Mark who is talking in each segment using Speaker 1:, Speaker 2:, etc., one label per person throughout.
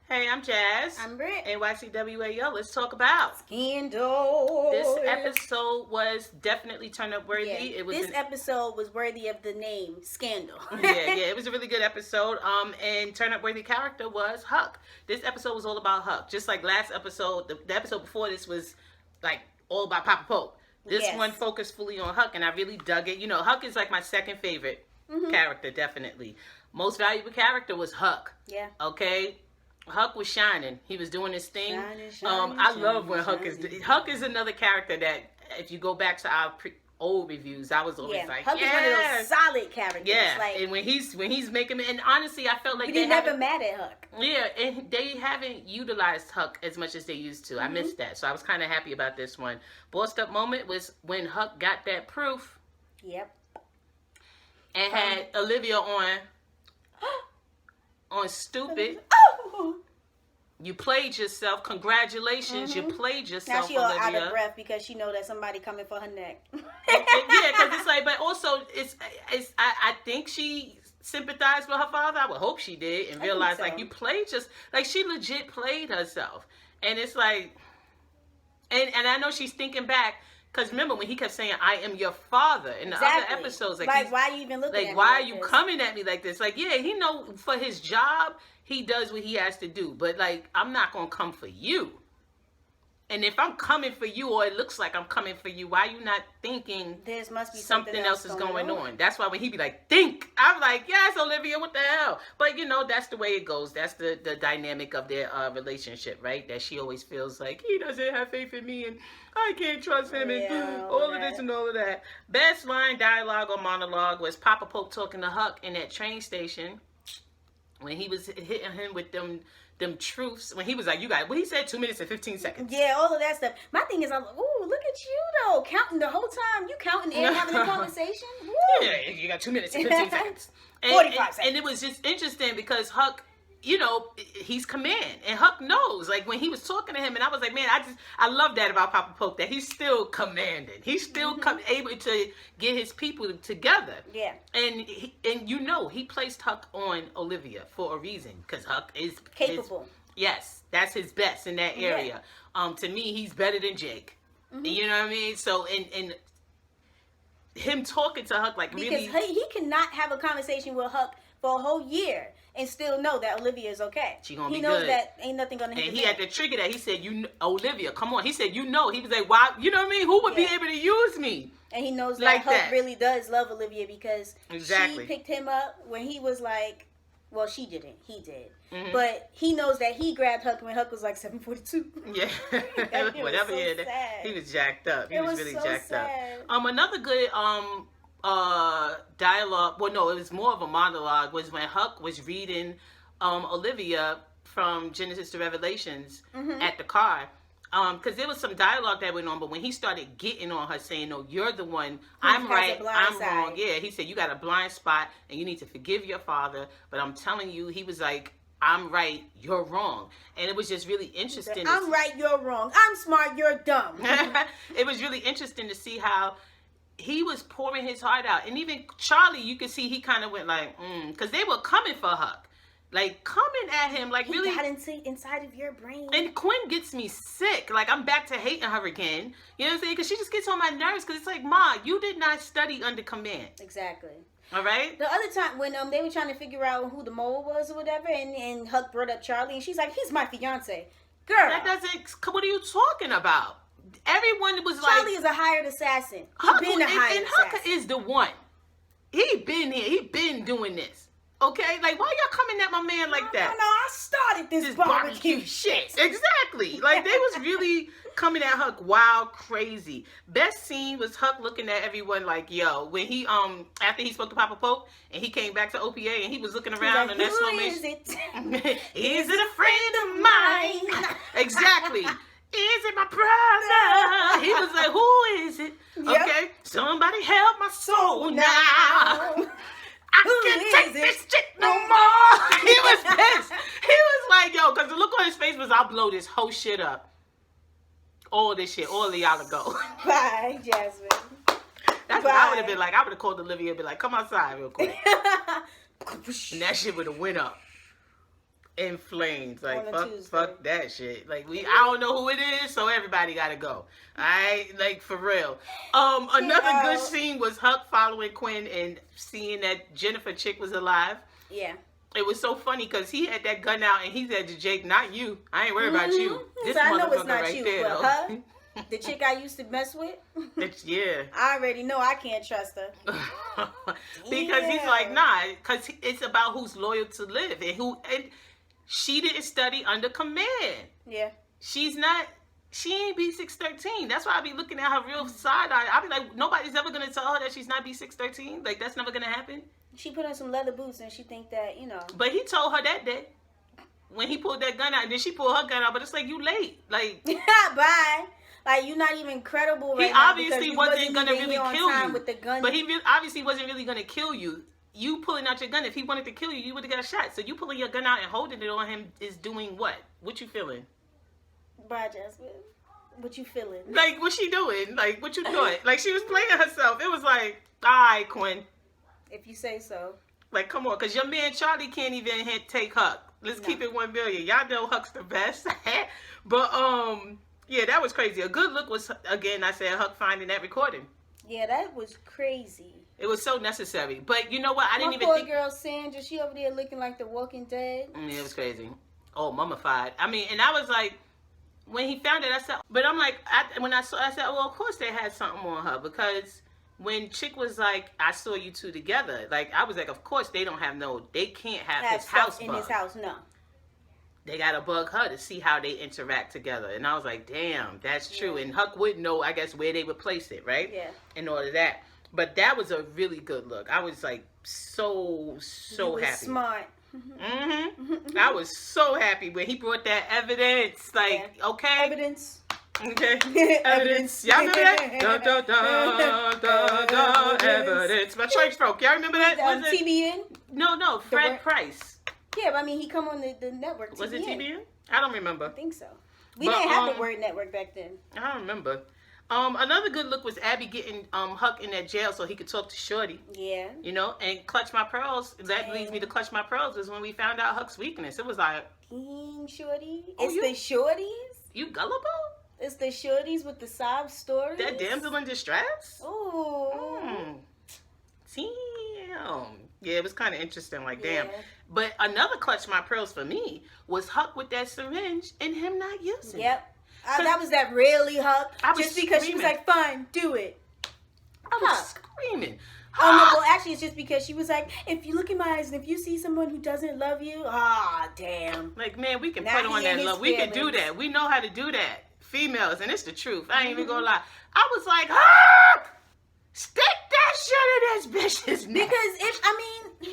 Speaker 1: Hey, I'm Jazz.
Speaker 2: I'm Britt.
Speaker 1: NYCWAO. Let's talk about
Speaker 2: Scandal.
Speaker 1: This episode was definitely turn up worthy.
Speaker 2: Yeah, this episode was worthy of the name Scandal.
Speaker 1: yeah, it was a really good episode. And turn up worthy character was Huck. This episode was all about Huck. Just like last episode, the episode before this was like all about Papa Poke. This one focused fully on Huck, and I really dug it. You know, Huck is like my second favorite character, definitely. Most valuable character was Huck.
Speaker 2: Yeah.
Speaker 1: Okay. Huck was shining. He was doing his thing.
Speaker 2: I
Speaker 1: love when Huck is another character that if you go back to our old reviews, I was always like,
Speaker 2: Huck is one of those solid characters.
Speaker 1: Yeah,
Speaker 2: like,
Speaker 1: and when he's making, and honestly, I felt like
Speaker 2: they never mad at Huck.
Speaker 1: Yeah, and they haven't utilized Huck as much as they used to. I missed that, so I was kind of happy about this one. Bossed up moment was when Huck got that proof.
Speaker 2: Yep.
Speaker 1: And had Olivia on stupid. You played yourself. Congratulations, you played yourself.
Speaker 2: Now she all
Speaker 1: Olivia.
Speaker 2: out of breath because she know that somebody coming for her neck.
Speaker 1: Yeah, because it's like, but also I think she sympathized with her father. I would hope she did and realized like you played she legit played herself, and it's like, and I know she's thinking back. Because remember when he kept saying, I am your father in the other episodes.
Speaker 2: Like why are you even looking at me
Speaker 1: why are
Speaker 2: like
Speaker 1: you
Speaker 2: this?
Speaker 1: coming at me like this? Like, yeah, he know for his job, he does what he has to do. But, like, I'm not going to come for you. And if I'm coming for you, or it looks like I'm coming for you, why are you not thinking
Speaker 2: there must be
Speaker 1: something else is going on? That's why when he be like, think, I'm like, yes, Olivia, what the hell? But, you know, that's the way it goes. That's the dynamic of their relationship, right? That she always feels like, he doesn't have faith in me, and I can't trust him, and all of this and all of that. Best line, dialogue, or monologue was Papa Poke talking to Huck in that train station when he was hitting him with them truths, when he was like, you got, what he said, 2 minutes and 15 seconds.
Speaker 2: Yeah, all of that stuff. My thing is, I'm like, ooh, look at you though, counting the whole time. You counting and having a conversation. Woo.
Speaker 1: Yeah, you got 2 minutes and 15 seconds.
Speaker 2: 45 seconds.
Speaker 1: And it was just interesting because Huck, you know, he's command, and Huck knows. Like when he was talking to him, and I was like, man, I love that about Papa Poke, that he's still commanding. He's still able to get his people together. Yeah. And you know, he placed Huck on Olivia for a reason, because Huck is
Speaker 2: capable.
Speaker 1: Yes, that's his best in that area. Yeah. To me, he's better than Jake. You know what I mean? So and him talking to Huck like
Speaker 2: because
Speaker 1: really,
Speaker 2: he cannot have a conversation with Huck for a whole year and still know that Olivia is okay.
Speaker 1: She gonna be
Speaker 2: he knows
Speaker 1: good.
Speaker 2: That ain't nothing gonna happen.
Speaker 1: And he had to trigger that. He said, Olivia, come on. He said, you know. He was like, why? You know what I mean? Who would be able to use me?
Speaker 2: And he knows
Speaker 1: like
Speaker 2: that Huck really does love Olivia because
Speaker 1: she
Speaker 2: picked him up when he was like, well, she didn't. He did. But he knows that he grabbed Huck when Huck was like 742.
Speaker 1: Yeah. Whatever.
Speaker 2: So
Speaker 1: he was jacked up. He was really
Speaker 2: so
Speaker 1: jacked
Speaker 2: sad.
Speaker 1: up. Another good dialogue, well, no, it was more of a monologue, was when Huck was reading Olivia from Genesis to Revelations at the car. Because there was some dialogue that went on, but when he started getting on her, saying, no, you're the one, I'm right, I'm wrong. Yeah, he said, you got a blind spot, and you need to forgive your father, but I'm telling you, he was like, I'm right, you're wrong. And it was just really interesting.
Speaker 2: I'm right, you're wrong. I'm smart, you're dumb.
Speaker 1: It was really interesting to see how he was pouring his heart out. And even Charlie, you could see he kind of went like, because they were coming for Huck. Like, coming at him, like,
Speaker 2: he
Speaker 1: really.
Speaker 2: Got inside of your brain.
Speaker 1: And Quinn gets me sick. Like, I'm back to hating her again. You know what I'm saying? Because she just gets on my nerves. Because it's like, Ma, you did not study under command.
Speaker 2: Exactly.
Speaker 1: All right?
Speaker 2: The other time when they were trying to figure out who the mole was or whatever, and Huck brought up Charlie, and she's like, he's my fiance. Girl.
Speaker 1: That doesn't, what are you talking about? Everyone was like.
Speaker 2: Charlie is a hired assassin.
Speaker 1: Huck is the one. He been here. He been doing this. Okay, like why y'all coming at my man like that?
Speaker 2: No, I started this barbecue shit.
Speaker 1: Exactly. Like they was really coming at Huck wild crazy. Best scene was Huck looking at everyone like, yo, when he after he spoke to Papa Poke and he came back to OPA and he was looking around
Speaker 2: like,
Speaker 1: and that slow
Speaker 2: is it?
Speaker 1: Is it a friend of mine? Exactly. Is it my brother? He was like, who is it?
Speaker 2: Yep.
Speaker 1: Okay, somebody help my soul now. I can't take this shit no more. He was pissed. He was like, yo, because the look on his face was, I'll blow this whole shit up. All this shit, all of y'all to go.
Speaker 2: Bye, Jasmine.
Speaker 1: That's what I would have been like. I would have called Olivia and been like, come outside real quick. And that shit would have went up. in flames. Like,
Speaker 2: On a Tuesday.
Speaker 1: fuck that shit. Like, I don't know who it is, so everybody gotta go. Alright? Like, for real. Another good scene was Huck following Quinn and seeing that Jennifer chick was alive.
Speaker 2: Yeah.
Speaker 1: It was so funny because he had that gun out and he said to Jake, "Not you. I ain't worried about you. This
Speaker 2: So I know it's
Speaker 1: motherfucker
Speaker 2: not
Speaker 1: right
Speaker 2: you,
Speaker 1: there,
Speaker 2: but
Speaker 1: though."
Speaker 2: her, the chick I used to mess with.
Speaker 1: Yeah.
Speaker 2: I already know I can't trust her.
Speaker 1: Because he's like, nah, because it's about who's loyal to live and she didn't study under command.
Speaker 2: Yeah.
Speaker 1: She ain't B613. That's why I be looking at her real side eye. I be like, nobody's ever gonna tell her that she's not B613. Like, that's never gonna happen. She
Speaker 2: put on some leather boots and she think that,
Speaker 1: But he told her that day when he pulled that gun out, and then she pulled her gun out. But it's like, you late. Like,
Speaker 2: bye. Like, you're not even credible right
Speaker 1: he
Speaker 2: now.
Speaker 1: Obviously wasn't gonna really kill you.
Speaker 2: With the gun.
Speaker 1: But he obviously wasn't really gonna kill you. You pulling out your gun. If he wanted to kill you, you would have got shot. So you pulling your gun out and holding it on him is doing what? What you feeling?
Speaker 2: Bye, Jasmine. What you feeling?
Speaker 1: Like, what's she doing? Like, what you doing? Like, she was playing herself. It was like, all right, Quinn.
Speaker 2: If you say so.
Speaker 1: Like, come on, because your man Charlie can't even take Huck. Let's keep it 1 billion. Y'all know Huck's the best. But, yeah, that was crazy. A good look was, again, I said, Huck finding that recording.
Speaker 2: Yeah, that was crazy.
Speaker 1: It was so necessary. But you know what? I didn't even
Speaker 2: think... girl, Sandra, she over there looking like the Walking Dead.
Speaker 1: It was crazy. Oh, mummified. I mean, and I was like, when he found it, I said, but I'm like, when I saw it, I said, well, of course they had something on her, because when Chick was like, I saw you two together, like, I was like, of course they can't have his house
Speaker 2: in his house, no.
Speaker 1: They gotta bug her to see how they interact together. And I was like, damn, that's true. And Huck would know, I guess, where they would place it, right?
Speaker 2: Yeah.
Speaker 1: In order to that. But that was a really good look. I was like, so happy.
Speaker 2: Smart.
Speaker 1: Mm-hmm. I was so happy when he brought that evidence. Like, okay.
Speaker 2: Evidence.
Speaker 1: Okay. Evidence. Y'all remember that? Da, da, da, da, da, evidence. My church folk. Y'all remember that?
Speaker 2: Was it TBN?
Speaker 1: No. Fred Price.
Speaker 2: Yeah, but I mean, he come on the network. TBN.
Speaker 1: Was it TBN? I don't remember.
Speaker 2: I think so. We didn't have the word network back then.
Speaker 1: I don't remember. Another good look was Abby getting Huck in that jail so he could talk to Shorty.
Speaker 2: Yeah.
Speaker 1: You know, and Clutch My Pearls. That leads me to Clutch My Pearls is when we found out Huck's weakness. It was like,
Speaker 2: King Shorty. It's the Shorties.
Speaker 1: You gullible?
Speaker 2: It's the Shorties with the sob stories.
Speaker 1: That damsel in distress?
Speaker 2: Ooh.
Speaker 1: Damn. Yeah, it was kind of interesting. Like, damn. But another Clutch My Pearls for me was Huck with that syringe and him not using it.
Speaker 2: Yep. That was that really Huck. Just because she was like, fine, do it.
Speaker 1: I was screaming.
Speaker 2: Oh, no, well, actually, it's just because she was like, if you look in my eyes and if you see someone who doesn't love you, damn.
Speaker 1: Like, man, we can put on that love. We can do that. We know how to do that. Females, and it's the truth. I ain't even gonna lie. I was like, Huck! Stick that shit in this bitch's neck.
Speaker 2: Because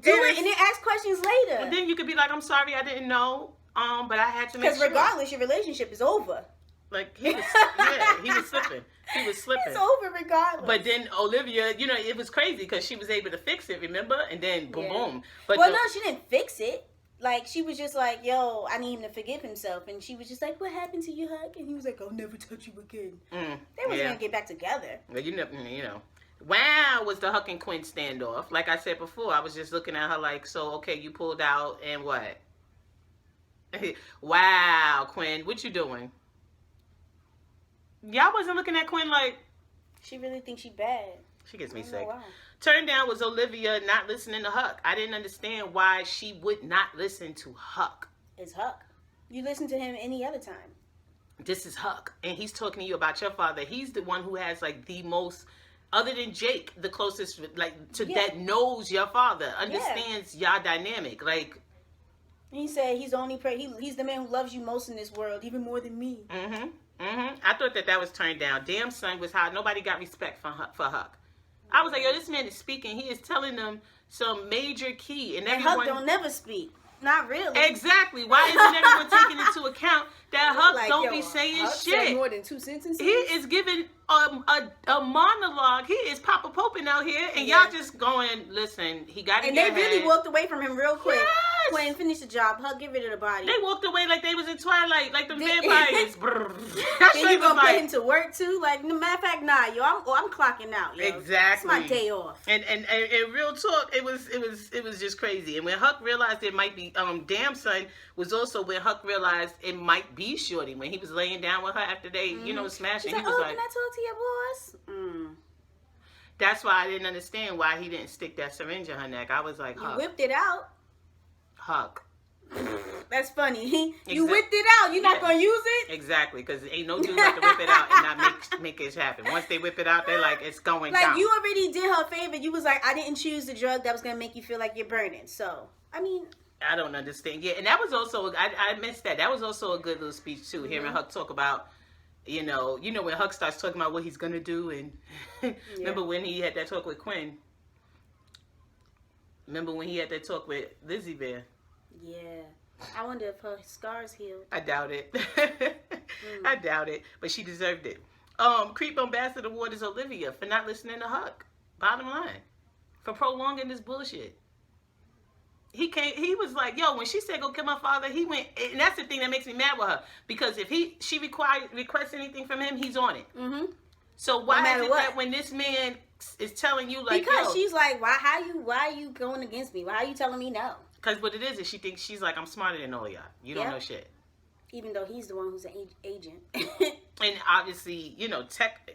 Speaker 2: do it and then ask questions later.
Speaker 1: And then you could be like, I'm sorry, I didn't know. But I had to make sure.
Speaker 2: Because regardless, your relationship is over.
Speaker 1: Like, he was slipping. He was slipping.
Speaker 2: It's over regardless.
Speaker 1: But then Olivia, you know, it was crazy because she was able to fix it, remember? And then boom, boom. But
Speaker 2: no, she didn't fix it. Like, she was just like, yo, I need him to forgive himself. And she was just like, what happened to you, Huck? And he was like, I'll never touch you again. They wasn't going to get back together.
Speaker 1: Well, you know. Wow, was the Huck and Quinn standoff. Like I said before, I was just looking at her like, so, okay, you pulled out and what? Wow, Quinn, what you doing? Y'all wasn't looking at Quinn like...
Speaker 2: She really thinks she bad.
Speaker 1: She gets me sick. Turned down was Olivia not listening to Huck. I didn't understand why she would not listen to Huck.
Speaker 2: It's Huck. You listen to him any other time.
Speaker 1: This is Huck. And he's talking to you about your father. He's the one who has like the most, other than Jake, the closest like to that knows your father, understands your dynamic. Like,
Speaker 2: he said he's he's the man who loves you most in this world, even more than me.
Speaker 1: I thought that was turned down. Damn son was how nobody got respect for Huck. I was like, yo, this man is speaking. He is telling them some major key. And everyone...
Speaker 2: Huck don't never speak. Not really.
Speaker 1: Exactly. Why isn't everyone taking into account that Huck don't be saying
Speaker 2: Huck
Speaker 1: shit?
Speaker 2: Say more than 2 sentences.
Speaker 1: He is giving a monologue. He is Papa Poping out here. And y'all just going, listen, he got to get
Speaker 2: And they really walked away from him real quick. Quinn, finish the job. Hug, get rid of the body.
Speaker 1: They walked away like they was in Twilight, like the vampires.
Speaker 2: Then you gonna put him to work too? Like, no matter of fact, nah, yo, I'm clocking out, yo.
Speaker 1: Exactly.
Speaker 2: It's my day off.
Speaker 1: And real talk, it was just crazy. And when Huck realized it might be Damn Son was also when Huck realized it might be Shorty when he was laying down with her after they smashing.
Speaker 2: He's like, can I talk to your boss?
Speaker 1: That's why I didn't understand why he didn't stick that syringe in her neck. I was like, Huck.
Speaker 2: You whipped it out.
Speaker 1: Huck.
Speaker 2: That's funny. You whipped it out. You're not going to use it?
Speaker 1: Exactly, because ain't no dude like to whip it out and not make it happen. Once they whip it out, they're like, it's going down.
Speaker 2: Like, you already did her a favor. You was like, I didn't choose the drug that was going to make you feel like you're burning. So, I mean...
Speaker 1: I don't understand. Yeah, and that was also, I missed that. That was also a good little speech, too. Hearing Huck talk about... You know when Huck starts talking about what he's gonna do, and remember when he had that talk with Quinn? Remember when he had that talk with Lizzie Bear?
Speaker 2: Yeah, I wonder if her scars healed.
Speaker 1: I doubt it. I doubt it, but she deserved it. Creep Ambassador Award is Olivia for not listening to Huck. Bottom line, for prolonging this bullshit. He was like, yo, when she said go kill my father, he went, and that's the thing that makes me mad with her, because if she requests anything from him, he's on it. So why is it that when this man is telling you like,
Speaker 2: because she's like, why are you going against me? Why are you telling me no?
Speaker 1: Because what it is she thinks she's like, I'm smarter than all y'all. You don't know shit.
Speaker 2: Even though he's the one who's an agent.
Speaker 1: And obviously, tech,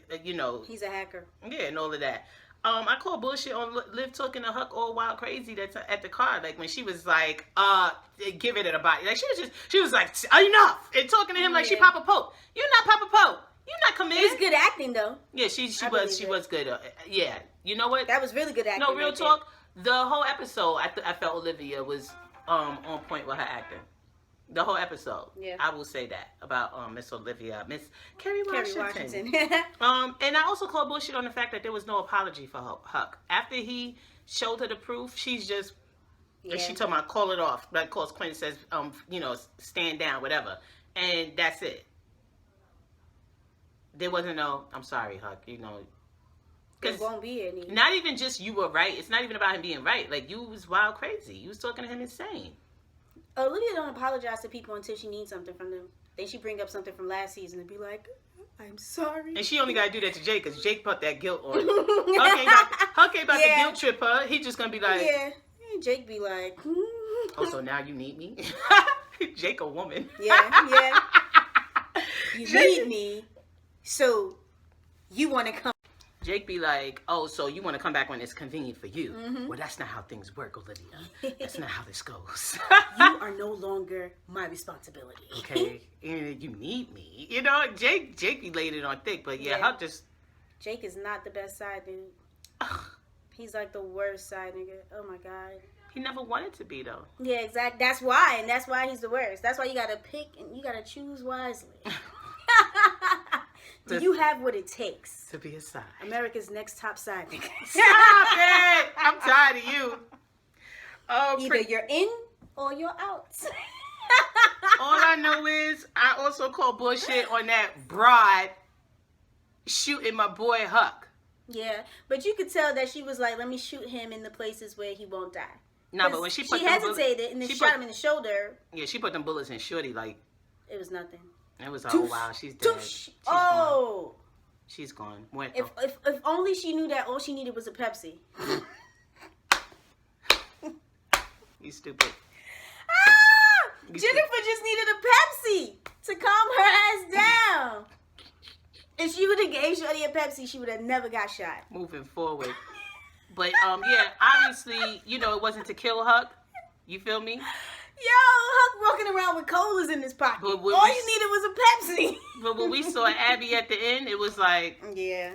Speaker 2: he's a hacker.
Speaker 1: Yeah, and all of that. I call bullshit on Liv talking to Huck all wild crazy that's at the car. Like when she was like, give it to the body. Like she was like, enough. And talking to him like she Papa Pope. You're not Papa Pope. You're not committed.
Speaker 2: It was good acting though.
Speaker 1: Yeah, she was good. Yeah. You know what?
Speaker 2: That was really good acting.
Speaker 1: No, real talk. The whole episode, I felt Olivia was on point with her acting. The whole episode. Yeah. I will say that about Miss Olivia, Miss Kerry Washington. And I also call bullshit on the fact that there was no apology for Huck. After he showed her the proof, she's just she told me call it off. Like calls Quinn says, stand down, whatever. And that's it. There wasn't no, I'm sorry, Huck,
Speaker 2: It won't be any.
Speaker 1: Not even just you were right. It's not even about him being right. Like you was wild crazy. You was talking to him insane.
Speaker 2: Olivia don't apologize to people until she needs something from them. Then she bring up something from last season and be like, I'm sorry.
Speaker 1: And she only got to do that to Jake because Jake put that guilt on. Huck ain't about to guilt trip her. He just going to be like...
Speaker 2: Yeah. And Jake be like...
Speaker 1: Oh, so now you need me? Jake a woman.
Speaker 2: Yeah. You need me, so you want to come...
Speaker 1: Jake be like, oh, so you want to come back when it's convenient for you. Well, that's not how things work, Olivia. That's not how this goes.
Speaker 2: You are no longer my responsibility.
Speaker 1: Okay, and you need me. Jake be laid it on thick, but Huck just...
Speaker 2: Jake is not the best side dude. He's like the worst side nigga. Oh my God.
Speaker 1: He never wanted to be though.
Speaker 2: Yeah, exactly. That's why, and that's why he's the worst. That's why you gotta pick and you gotta choose wisely. Do you have what it takes
Speaker 1: to be a side?
Speaker 2: America's next top side nigga.
Speaker 1: Stop it! I'm tired of you.
Speaker 2: Either you're in or you're out.
Speaker 1: All I know is I also call bullshit on that broad shooting my boy Huck.
Speaker 2: Yeah, but you could tell that she was like, let me shoot him in the places where he won't die.
Speaker 1: No, but when she
Speaker 2: hesitated and then shot him in the shoulder.
Speaker 1: Yeah, she put them bullets in Shorty like...
Speaker 2: It was nothing.
Speaker 1: It was like, oh wow, she's dead. She's gone. She's gone.
Speaker 2: If only she knew that all she needed was a Pepsi.
Speaker 1: You stupid.
Speaker 2: Jennifer just needed a Pepsi to calm her ass down. If she would have gave Shorty a Pepsi, she would have never got shot.
Speaker 1: Moving forward. But obviously, it wasn't to kill Huck. You feel me?
Speaker 2: Yo, Huck walking around with colas in his pocket. All you needed was a Pepsi.
Speaker 1: But when we saw Abby at the end, it was like...
Speaker 2: Yeah.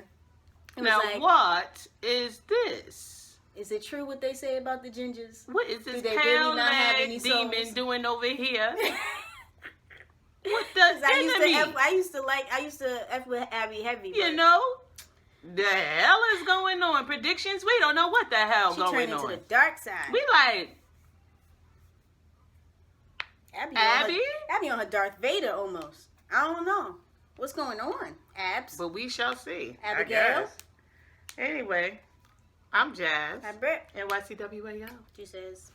Speaker 1: Now, what is this?
Speaker 2: Is it true what they say about the gingers?
Speaker 1: What is this pale leg demon doing over here? What does
Speaker 2: I used to F with Abby heavy.
Speaker 1: The hell is going on? Predictions? We don't know what the hell going on.
Speaker 2: She turned into the dark side.
Speaker 1: We like...
Speaker 2: Abby on her Darth Vader almost. I don't know. What's going on, Abs?
Speaker 1: But we shall see.
Speaker 2: Abigail.
Speaker 1: Anyway, I'm Jazz.
Speaker 2: I'm Britt.
Speaker 1: NYCWAO.
Speaker 2: She says...